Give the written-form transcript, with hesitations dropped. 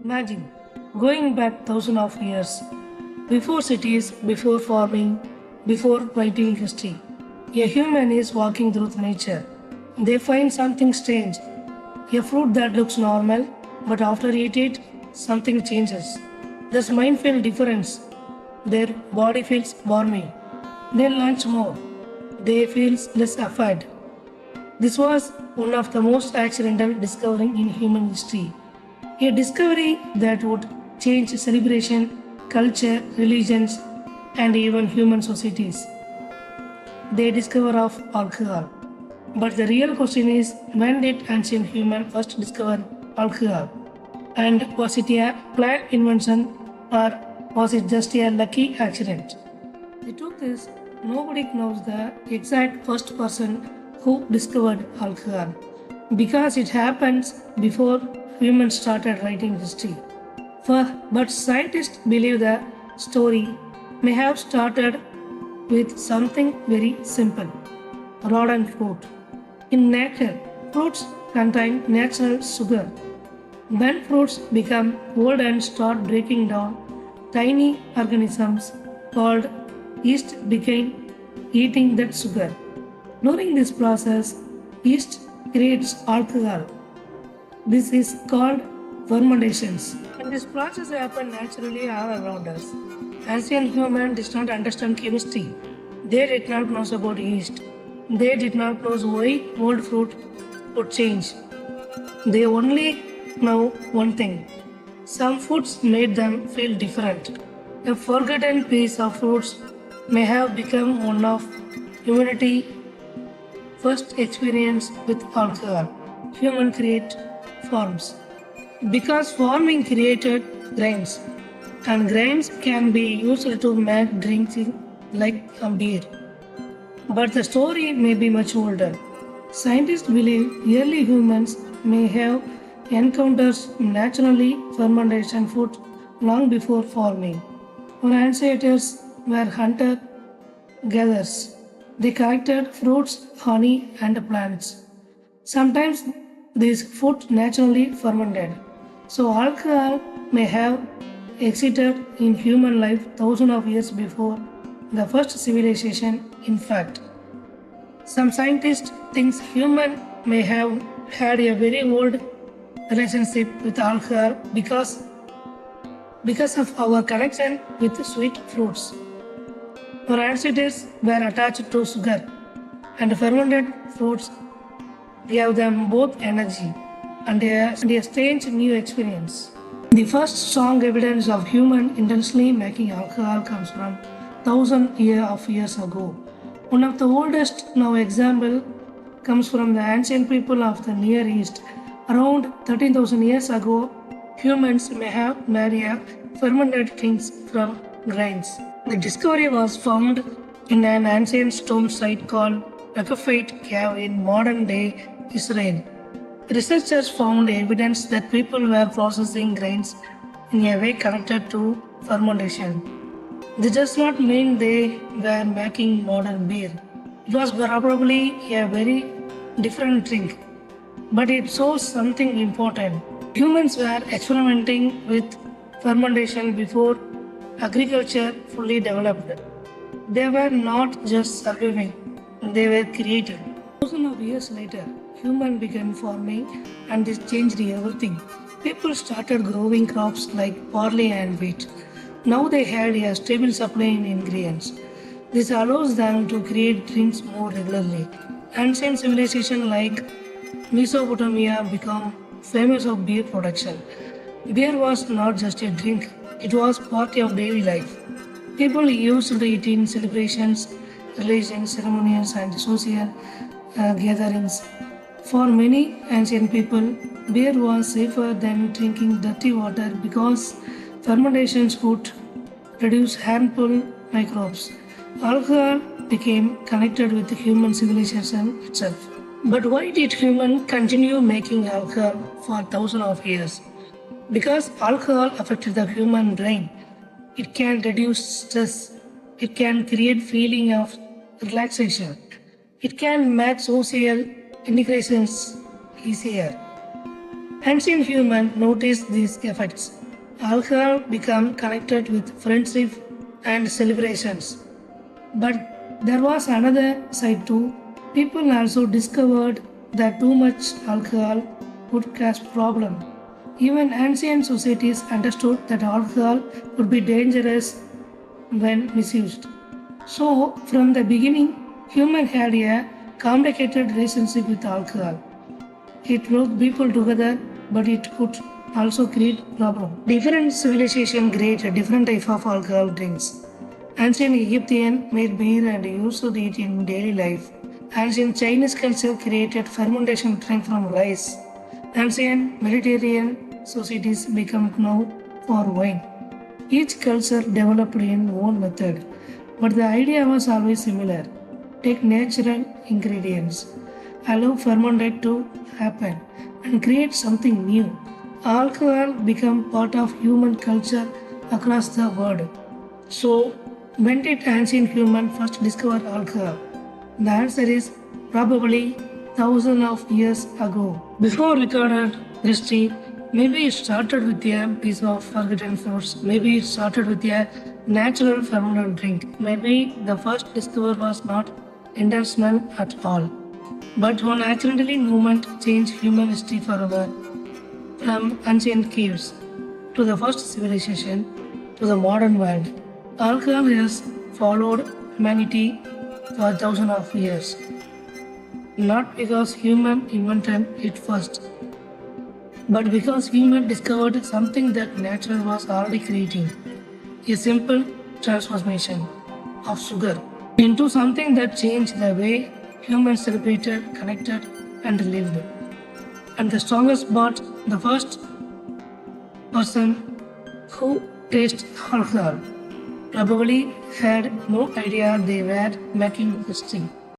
Imagine going back thousands of years, before cities, before farming, before writing history. A human is walking through nature. They find something strange, a fruit that looks normal, but after eat it, something changes. Their mind feels different. Their body feels warming. They lunch more. They feel less afraid. This was one of the most accidental discoveries in human history. A discovery that would change celebration, culture, religions, and even human societies. The discovery of alcohol. But the real question is, when did ancient humans first discover alcohol? And was it a planned invention or was it just a lucky accident? The truth is, nobody knows the exact first person who discovered alcohol because it happens before humans started writing history. But scientists believe the story may have started with something very simple rotten fruit. In nature, fruits contain natural sugar. When fruits become old and start breaking down, tiny organisms called yeast begin eating that sugar. During this process, yeast creates alcohol. This is called fermentations. And this process happens naturally all around us. Ancient humans did not understand chemistry. They did not know about yeast. They did not know why old fruit would change. They only know one thing. Some foods made them feel different. A forgotten piece of fruits may have become one of humanity's first experience with alcohol. Human create forms. Because farming created grains, and grains can be used to make drinks like beer. But the story may be much older. Scientists believe early humans may have encountered naturally fermentation food long before farming. Our ancestors were hunter gatherers. They collected fruits, honey, and plants. Sometimes this food naturally fermented. So alcohol may have existed in human life thousands of years before the first civilization. In fact, some scientists think humans may have had a very old relationship with alcohol because of our connection with sweet fruits. Our ancestors were attached to sugar, and fermented fruits gave them both energy and a strange new experience. The first strong evidence of human intentionally making alcohol comes from thousands of years ago. One of the oldest known example comes from the ancient people of the Near East. Around 13,000 years ago, humans may have made fermented drinks from grains. The discovery was found in an ancient stone site called Rakafite Cave in modern-day Israel. Researchers found evidence that people were processing grains in a way connected to fermentation. This does not mean they were making modern beer. It was probably a very different drink, but it shows something important. Humans were experimenting with fermentation before agriculture fully developed. They were not just surviving, they were creating. Thousands of years later, humans began farming and this changed everything. People started growing crops like barley and wheat. Now they had a stable supply in ingredients. This allows them to create drinks more regularly. Ancient civilizations like Mesopotamia became famous for beer production. Beer was not just a drink, it was part of daily life. People used it in celebrations, religion ceremonies, and social gatherings. For many ancient people, beer was safer than drinking dirty water because fermentation would produce harmful microbes. Alcohol became connected with human civilization itself. But why did humans continue making alcohol for thousands of years? Because alcohol affected the human brain. It can reduce stress. It can create feeling of relaxation. It can make social integrations easier. Ancient humans noticed these effects. Alcohol became connected with friendship and celebrations. But there was another side too. People also discovered that too much alcohol would cause problem. Even ancient societies understood that alcohol could be dangerous when misused. So, from the beginning, humans had a complicated relationship with alcohol. It brought people together, but it could also create problems. Different civilizations created different types of alcohol drinks. Ancient Egyptian made beer and used it in daily life. Ancient Chinese culture created fermentation drink from rice. Ancient Mediterranean societies became known for wine. Each culture developed its own method, but the idea was always similar. Take natural ingredients, allow fermentation to happen, and create something new. Alcohol became part of human culture across the world. So, when did ancient humans first discover alcohol? The answer is probably thousands of years ago. Before recorded history, maybe it started with a piece of forgotten fruits. Maybe it started with a natural fermented drink. Maybe the first discovery was not intentional at all. But one accidentally movement changed human history forever. From ancient caves to the first civilization to the modern world, alcohol has followed humanity for thousands of years. Not because human invented it first, but because human discovered something that nature was already creating. A simple transformation of sugar into something that changed the way humans celebrated, connected, and lived. And the strongest part, the first person who tasted alcohol probably had no idea they were making history.